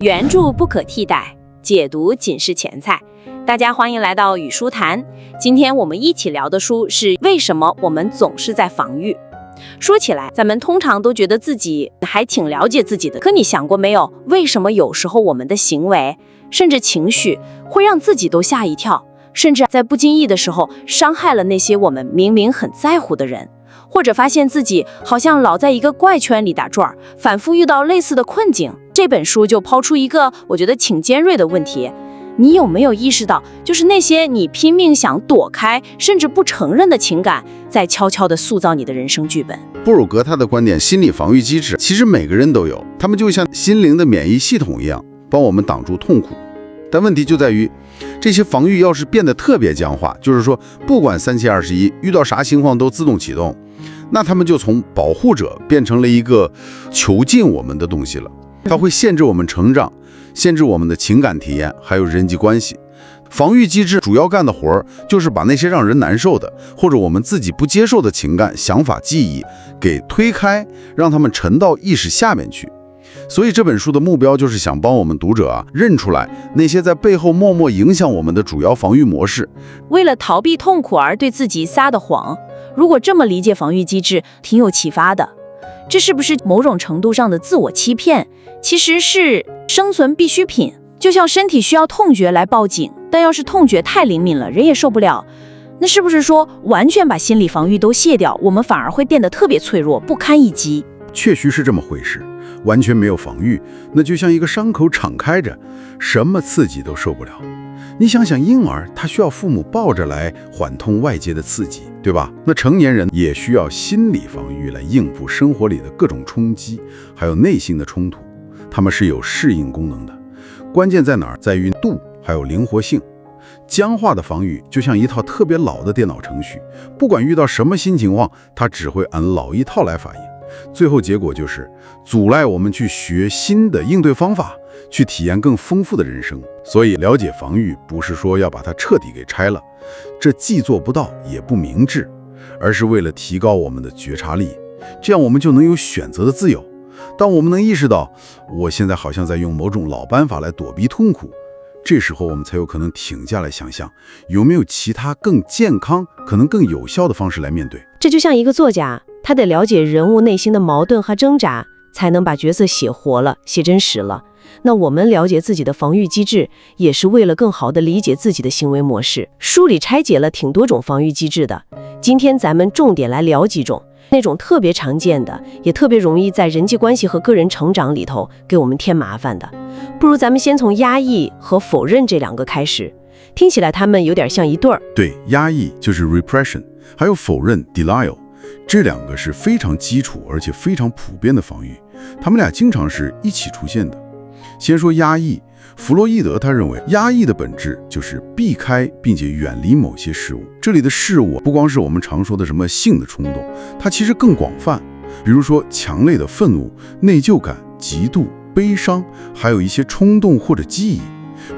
原著不可替代，解读仅是前菜。大家欢迎来到与书谈。今天我们一起聊的书是为什么我们总是在防御。说起来，咱们通常都觉得自己还挺了解自己的，可你想过没有，为什么有时候我们的行为甚至情绪会让自己都吓一跳，甚至在不经意的时候伤害了那些我们明明很在乎的人，或者发现自己好像老在一个怪圈里打转，反复遇到类似的困境。这本书就抛出一个我觉得挺尖锐的问题，你有没有意识到，就是那些你拼命想躲开甚至不承认的情感，在悄悄地塑造你的人生剧本。布鲁格他的观点，心理防御机制其实每个人都有，他们就像心灵的免疫系统一样，帮我们挡住痛苦。但问题就在于，这些防御要是变得特别僵化，就是说不管3721，遇到啥情况都自动启动，那他们就从保护者变成了一个囚禁我们的东西了。它会限制我们成长，限制我们的情感体验，还有人际关系。防御机制主要干的活儿，就是把那些让人难受的，或者我们自己不接受的情感、想法、记忆给推开，让他们沉到意识下面去。所以这本书的目标就是想帮我们读者认出来那些在背后默默影响我们的主要防御模式。为了逃避痛苦而对自己撒的谎，如果这么理解防御机制，挺有启发的。这是不是某种程度上的自我欺骗？其实是生存必需品，就像身体需要痛觉来报警，但要是痛觉太灵敏了，人也受不了。那是不是说完全把心理防御都卸掉，我们反而会变得特别脆弱，不堪一击？确实是这么回事。完全没有防御，那就像一个伤口敞开着，什么刺激都受不了。你想想，婴儿他需要父母抱着来缓通外界的刺激，对吧？那成年人也需要心理防御来应付生活里的各种冲击，还有内心的冲突。他们是有适应功能的。关键在哪儿？在于度，还有灵活性。僵化的防御就像一套特别老的电脑程序，不管遇到什么新情况，它只会按老一套来反应。最后结果就是阻碍我们去学新的应对方法，去体验更丰富的人生。所以了解防御不是说要把它彻底给拆了，这既做不到也不明智，而是为了提高我们的觉察力，这样我们就能有选择的自由。当我们能意识到我现在好像在用某种老办法来躲避痛苦，这时候我们才有可能停下来想想，有没有其他更健康可能更有效的方式来面对。这就像一个作家，他得了解人物内心的矛盾和挣扎，才能把角色写活了，写真实了。那我们了解自己的防御机制，也是为了更好地理解自己的行为模式。书里拆解了挺多种防御机制的，今天咱们重点来聊几种，那种特别常见的，也特别容易在人际关系和个人成长里头给我们添麻烦的。不如咱们先从压抑和否认这两个开始，听起来他们有点像一对儿。对，压抑就是 repression， 还有否认 denial， 这两个是非常基础而且非常普遍的防御，他们俩经常是一起出现的。先说压抑，弗洛伊德他认为压抑的本质就是避开并且远离某些事物。这里的事物不光是我们常说的什么性的冲动，它其实更广泛，比如说强烈的愤怒、内疚感、嫉妒、悲伤，还有一些冲动或者记忆。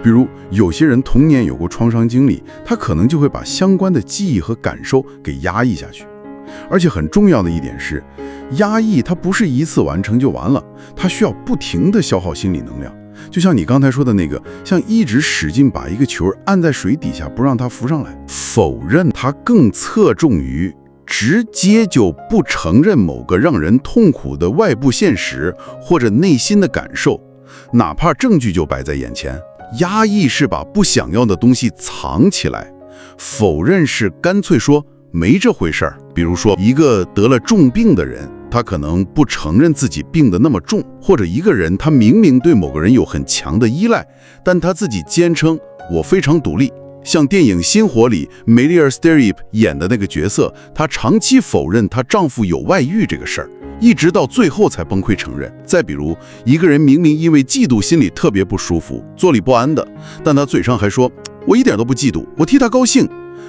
比如有些人童年有过创伤经历，他可能就会把相关的记忆和感受给压抑下去。而且很重要的一点是，压抑它不是一次完成就完了，它需要不停地消耗心理能量。就像你刚才说的那个，像一直使劲把一个球按在水底下不让它浮上来。否认它更侧重于直接就不承认某个让人痛苦的外部现实或者内心的感受，哪怕证据就摆在眼前。压抑是把不想要的东西藏起来，否认是干脆说没这回事儿。比如说一个得了重病的人，他可能不承认自己病得那么重，或者一个人他明明对某个人有很强的依赖，但他自己坚称我非常独立。像电影《星火》里梅丽尔·斯特里普演的那个角色，她长期否认她丈夫有外遇这个事儿，一直到最后才崩溃承认。再比如一个人明明因为嫉妒心里特别不舒服，坐立不安的，但他嘴上还说我一点都不嫉妒，我替他高兴，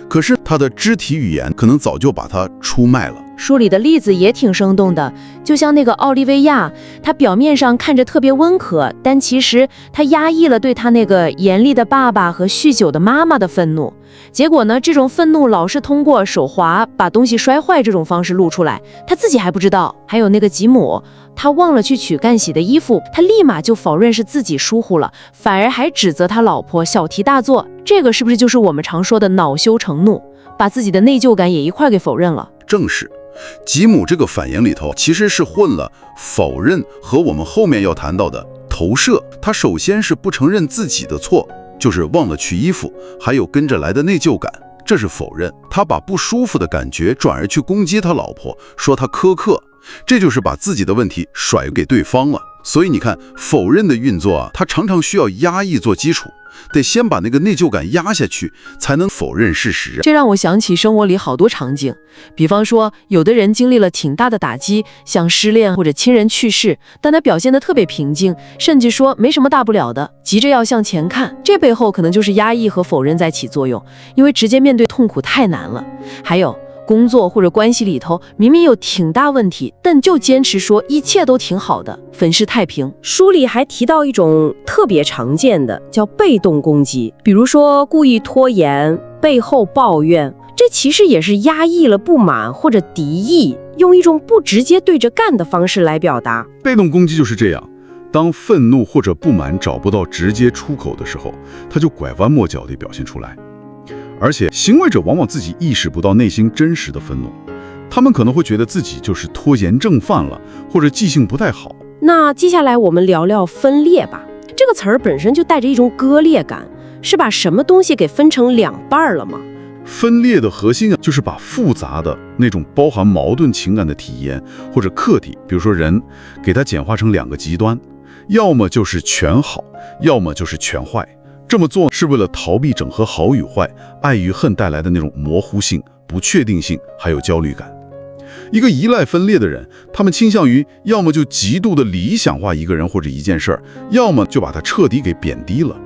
可是他的肢体语言可能早就把他出卖了。书里的例子也挺生动的，就像那个奥利维亚，她表面上看着特别温和，但其实她压抑了对她那个严厉的爸爸和酗酒的妈妈的愤怒。结果呢，这种愤怒老是通过手滑把东西摔坏这种方式露出来，她自己还不知道。还有那个吉姆，他忘了去取干洗的衣服，他立马就否认是自己疏忽了，反而还指责他老婆小题大做。这个是不是就是我们常说的恼羞成怒，把自己的内疚感也一块给否认了？正是，吉姆这个反应里头其实是混了否认和我们后面要谈到的投射。他首先是不承认自己的错，就是忘了取衣服，还有跟着来的内疚感，这是否认。他把不舒服的感觉转而去攻击他老婆，说他苛刻，这就是把自己的问题甩给对方了。所以你看，否认的运作啊，它常常需要压抑做基础，得先把那个内疚感压下去，才能否认事实。这让我想起生活里好多场景，比方说，有的人经历了挺大的打击，像失恋或者亲人去世，但他表现得特别平静，甚至说没什么大不了的，急着要向前看，这背后可能就是压抑和否认在起作用，因为直接面对痛苦太难了。还有工作或者关系里头，明明有挺大问题，但就坚持说一切都挺好的，粉饰太平。书里还提到一种特别常见的，叫被动攻击，比如说故意拖延、背后抱怨，这其实也是压抑了不满或者敌意，用一种不直接对着干的方式来表达。被动攻击就是这样，当愤怒或者不满找不到直接出口的时候，他就拐弯抹角地表现出来。而且行为者往往自己意识不到内心真实的愤怒，他们可能会觉得自己就是拖延症犯了，或者记性不太好。那接下来我们聊聊分裂吧。这个词儿本身就带着一种割裂感，是把什么东西给分成两半了吗？分裂的核心就是把复杂的那种包含矛盾情感的体验或者客体，比如说人，给它简化成两个极端，要么就是全好，要么就是全坏。这么做是为了逃避整合好与坏、爱与恨带来的那种模糊性、不确定性，还有焦虑感。一个依赖分裂的人，他们倾向于要么就极度的理想化一个人或者一件事儿，要么就把它彻底给贬低了。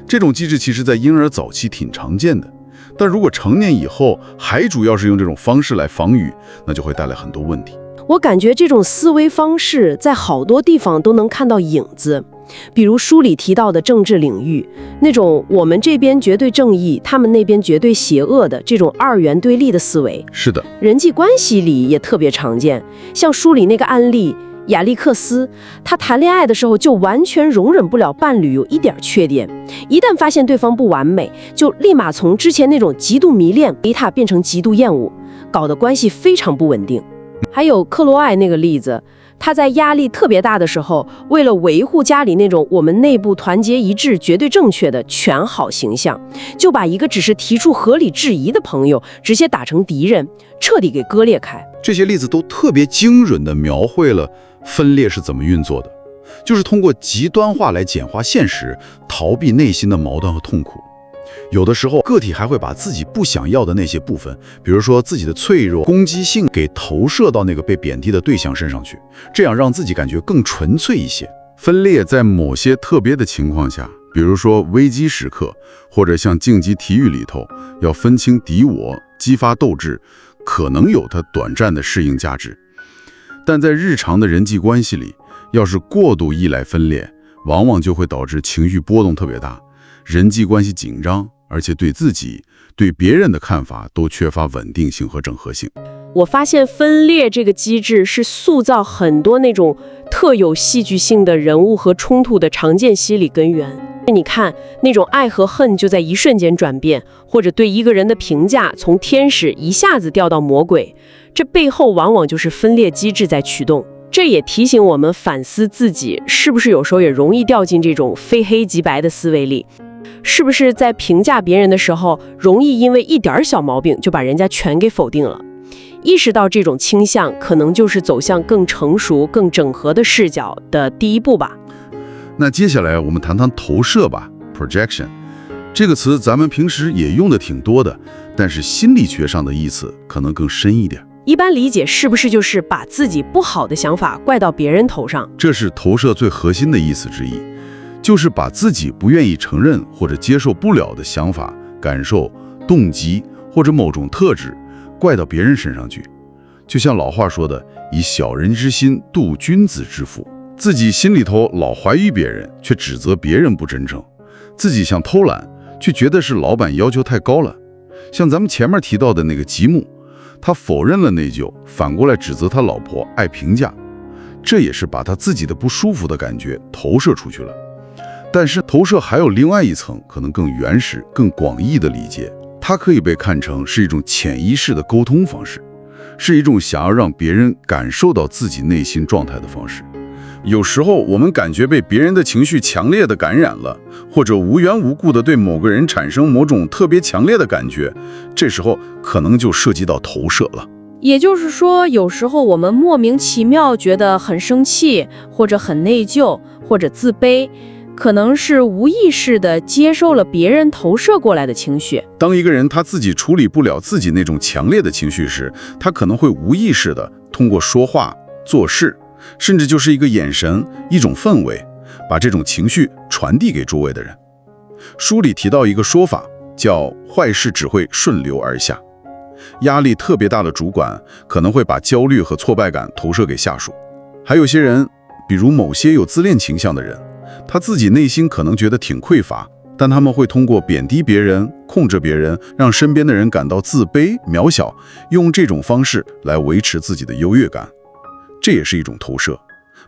这种机制其实在婴儿早期挺常见的，但如果成年以后还主要是用这种方式来防御，那就会带来很多问题。我感觉这种思维方式在好多地方都能看到影子，比如书里提到的政治领域，那种我们这边绝对正义，他们那边绝对邪恶的这种二元对立的思维。是的，人际关系里也特别常见，像书里那个案例，亚历克斯，他谈恋爱的时候就完全容忍不了伴侣有一点缺点，一旦发现对方不完美，就立马从之前那种极度迷恋一踏变成极度厌恶，搞得关系非常不稳定。还有克罗埃那个例子，他在压力特别大的时候，为了维护家里那种我们内部团结一致、绝对正确的全好形象，就把一个只是提出合理质疑的朋友直接打成敌人，彻底给割裂开。这些例子都特别精准地描绘了分裂是怎么运作的，就是通过极端化来简化现实，逃避内心的矛盾和痛苦。有的时候，个体还会把自己不想要的那些部分，比如说自己的脆弱、攻击性，给投射到那个被贬低的对象身上去，这样让自己感觉更纯粹一些。分裂在某些特别的情况下，比如说危机时刻，或者像竞技体育里头，要分清敌我，激发斗志，可能有它短暂的适应价值。但在日常的人际关系里，要是过度依赖分裂，往往就会导致情绪波动特别大，人际关系紧张，而且对自己、对别人的看法都缺乏稳定性和整合性。我发现分裂这个机制是塑造很多那种特有戏剧性的人物和冲突的常见心理根源。你看，那种爱和恨就在一瞬间转变，或者对一个人的评价从天使一下子掉到魔鬼，这背后往往就是分裂机制在驱动。这也提醒我们反思自己，是不是有时候也容易掉进这种非黑即白的思维里，是不是在评价别人的时候，容易因为一点小毛病就把人家全给否定了。意识到这种倾向，可能就是走向更成熟、更整合的视角的第一步吧。那接下来我们谈谈投射吧 ，projection 这个词咱们平时也用的挺多的，但是心理学上的意思可能更深一点。一般理解是不是就是把自己不好的想法怪到别人头上？这是投射最核心的意思之一，就是把自己不愿意承认或者接受不了的想法、感受、动机或者某种特质怪到别人身上去。就像老话说的，以小人之心度君子之腹。自己心里头老怀疑别人，却指责别人不真诚；自己想偷懒，却觉得是老板要求太高了。像咱们前面提到的那个吉姆，他否认了内疚，反过来指责他老婆爱评价，这也是把他自己的不舒服的感觉投射出去了。但是投射还有另外一层，可能更原始、更广义的理解，它可以被看成是一种潜意识的沟通方式，是一种想要让别人感受到自己内心状态的方式。有时候我们感觉被别人的情绪强烈的感染了，或者无缘无故的对某个人产生某种特别强烈的感觉，这时候可能就涉及到投射了。也就是说，有时候我们莫名其妙觉得很生气，或者很内疚，或者自卑，可能是无意识地接受了别人投射过来的情绪。当一个人他自己处理不了自己那种强烈的情绪时，他可能会无意识地通过说话、做事，甚至就是一个眼神、一种氛围，把这种情绪传递给周围的人。书里提到一个说法，叫坏事只会顺流而下。压力特别大的主管可能会把焦虑和挫败感投射给下属。还有些人，比如某些有自恋倾向的人，他自己内心可能觉得挺匮乏，但他们会通过贬低别人、控制别人，让身边的人感到自卑、渺小，用这种方式来维持自己的优越感。这也是一种投射，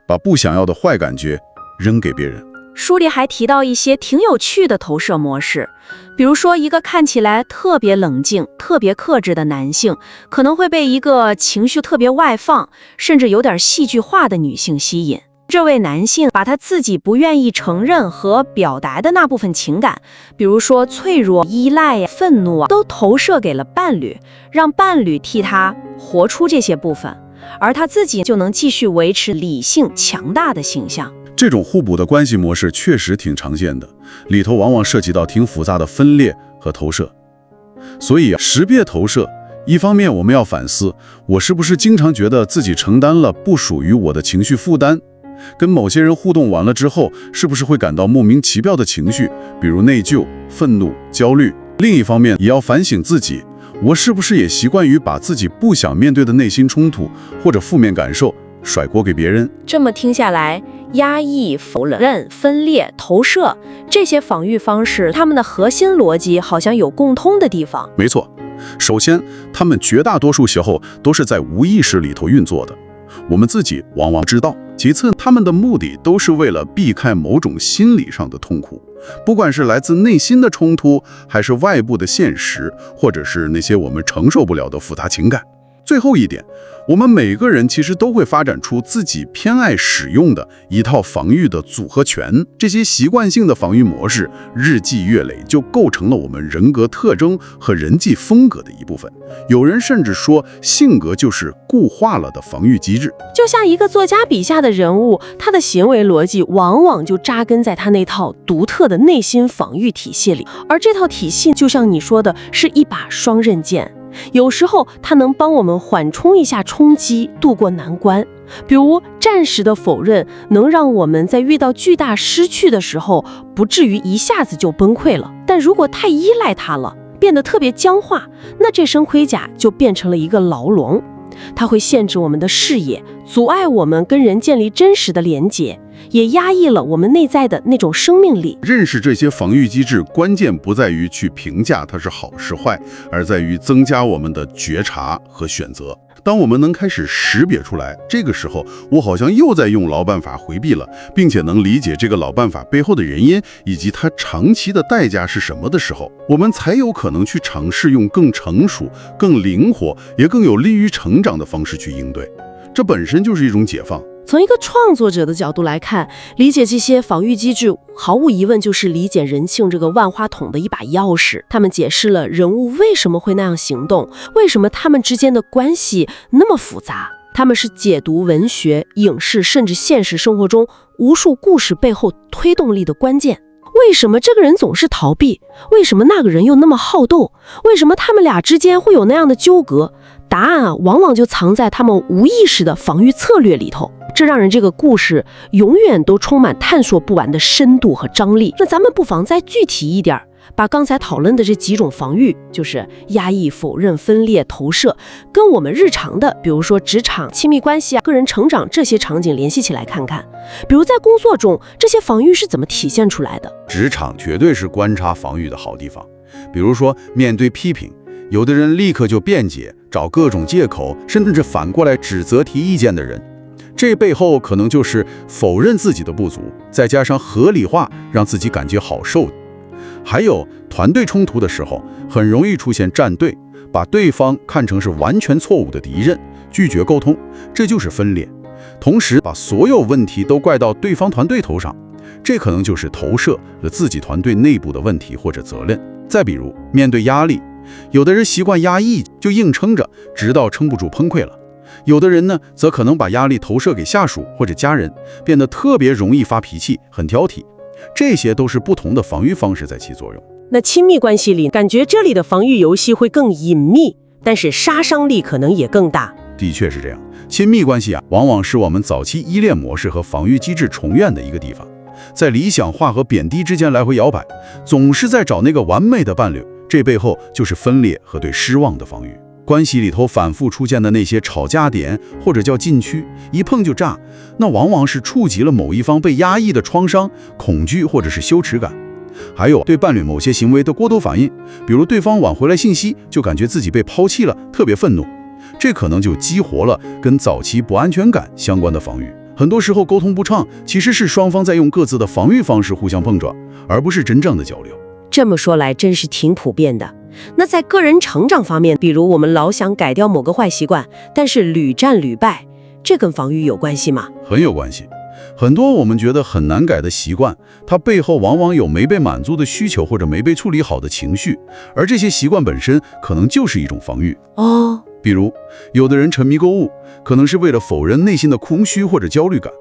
把不想要的坏感觉扔给别人。书里还提到一些挺有趣的投射模式，比如说一个看起来特别冷静、特别克制的男性，可能会被一个情绪特别外放，甚至有点戏剧化的女性吸引。这位男性把他自己不愿意承认和表达的那部分情感，比如说脆弱、依赖、愤怒都投射给了伴侣，让伴侣替他活出这些部分，而他自己就能继续维持理性、强大的形象。这种互补的关系模式确实挺常见的，里头往往涉及到挺复杂的分裂和投射。所以识别投射，一方面我们要反思，我是不是经常觉得自己承担了不属于我的情绪负担？跟某些人互动完了之后，是不是会感到莫名其妙的情绪，比如内疚、愤怒、焦虑？另一方面也要反省自己，我是不是也习惯于把自己不想面对的内心冲突或者负面感受甩锅给别人？这么听下来，压抑、否认、分裂、投射这些防御方式，它们的核心逻辑好像有共通的地方。没错，首先，他们绝大多数时候都是在无意识里头运作的，我们自己往往知道。其次，他们的目的都是为了避开某种心理上的痛苦，不管是来自内心的冲突，还是外部的现实，或者是那些我们承受不了的复杂情感。最后一点，我们每个人其实都会发展出自己偏爱使用的一套防御的组合拳，这些习惯性的防御模式日积月累，就构成了我们人格特征和人际风格的一部分。有人甚至说，性格就是固化了的防御机制。就像一个作家笔下的人物，他的行为逻辑往往就扎根在他那套独特的内心防御体系里，而这套体系就像你说的，是一把双刃剑。有时候它能帮我们缓冲一下冲击，渡过难关。比如暂时的否认，能让我们在遇到巨大失去的时候，不至于一下子就崩溃了。但如果太依赖它了，变得特别僵化，那这身盔甲就变成了一个牢笼，它会限制我们的视野，阻碍我们跟人建立真实的连结，也压抑了我们内在的那种生命力。认识这些防御机制，关键不在于去评价它是好是坏，而在于增加我们的觉察和选择。当我们能开始识别出来，这个时候我好像又在用老办法回避了，并且能理解这个老办法背后的原因以及它长期的代价是什么的时候，我们才有可能去尝试用更成熟、更灵活，也更有利于成长的方式去应对。这本身就是一种解放。从一个创作者的角度来看，理解这些防御机制，毫无疑问就是理解人性这个万花筒的一把钥匙。他们解释了人物为什么会那样行动，为什么他们之间的关系那么复杂。他们是解读文学、影视甚至现实生活中无数故事背后推动力的关键。为什么这个人总是逃避？为什么那个人又那么好斗？为什么他们俩之间会有那样的纠葛？答案往往就藏在他们无意识的防御策略里头。这让人这个故事永远都充满探索不完的深度和张力。那咱们不妨再具体一点，把刚才讨论的这几种防御，就是压抑、否认、分裂、投射，跟我们日常的，比如说职场、亲密关系啊、个人成长这些场景联系起来看看。比如在工作中，这些防御是怎么体现出来的？职场绝对是观察防御的好地方。比如说，面对批评，有的人立刻就辩解，找各种借口，甚至反过来指责提意见的人，这背后可能就是否认自己的不足，再加上合理化，让自己感觉好受。还有团队冲突的时候，很容易出现站队，把对方看成是完全错误的敌人，拒绝沟通，这就是分裂。同时把所有问题都怪到对方团队头上，这可能就是投射了自己团队内部的问题或者责任。再比如面对压力，有的人习惯压抑，就硬撑着，直到撑不住崩溃了。有的人呢，则可能把压力投射给下属或者家人，变得特别容易发脾气，很挑剔。这些都是不同的防御方式在起作用。那亲密关系里，感觉这里的防御游戏会更隐秘，但是杀伤力可能也更大。的确是这样，亲密关系往往是我们早期依恋模式和防御机制重现的一个地方，在理想化和贬低之间来回摇摆，总是在找那个完美的伴侣，这背后就是分裂和对失望的防御。关系里头反复出现的那些吵架点，或者叫禁区，一碰就炸，那往往是触及了某一方被压抑的创伤、恐惧或者是羞耻感。还有对伴侣某些行为的过度反应，比如对方晚回来信息，就感觉自己被抛弃了，特别愤怒，这可能就激活了跟早期不安全感相关的防御。很多时候沟通不畅，其实是双方在用各自的防御方式互相碰撞，而不是真正的交流。这么说来，真是挺普遍的。那在个人成长方面，比如我们老想改掉某个坏习惯，但是屡战屡败，这跟防御有关系吗？很有关系。很多我们觉得很难改的习惯，它背后往往有没被满足的需求或者没被处理好的情绪，而这些习惯本身可能就是一种防御。比如有的人沉迷购物，可能是为了否认内心的空虚或者焦虑感；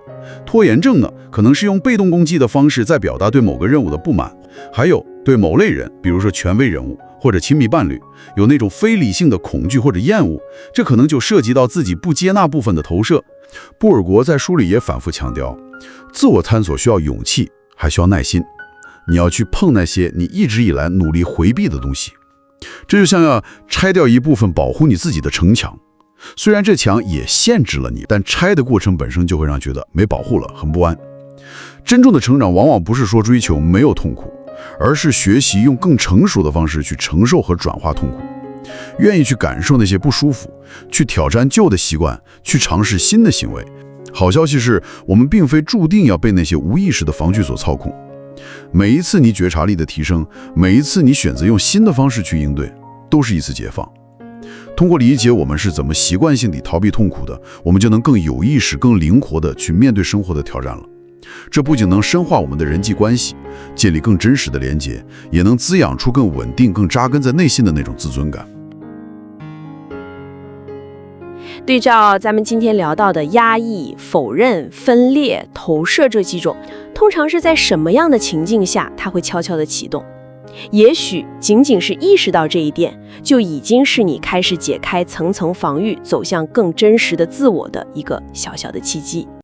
拖延症呢，可能是用被动攻击的方式在表达对某个任务的不满。还有对某类人，比如说权威人物或者亲密伴侣，有那种非理性的恐惧或者厌恶，这可能就涉及到自己不接纳部分的投射。布尔国在书里也反复强调，自我探索需要勇气，还需要耐心。你要去碰那些你一直以来努力回避的东西，这就像要拆掉一部分保护你自己的城墙。虽然这墙也限制了你，但拆的过程本身就会让觉得没保护了，很不安。真正的成长往往不是说追求没有痛苦，而是学习用更成熟的方式去承受和转化痛苦，愿意去感受那些不舒服，去挑战旧的习惯，去尝试新的行为。好消息是，我们并非注定要被那些无意识的防御所操控。每一次你觉察力的提升，每一次你选择用新的方式去应对，都是一次解放。通过理解我们是怎么习惯性地逃避痛苦的，我们就能更有意识、更灵活地去面对生活的挑战了。这不仅能深化我们的人际关系，建立更真实的连结，也能滋养出更稳定、更扎根在内心的那种自尊感。对照咱们今天聊到的压抑、否认、分裂、投射这几种，通常是在什么样的情境下它会悄悄地启动？也许仅仅是意识到这一点，就已经是你开始解开层层防御，走向更真实的自我的一个小小的契机。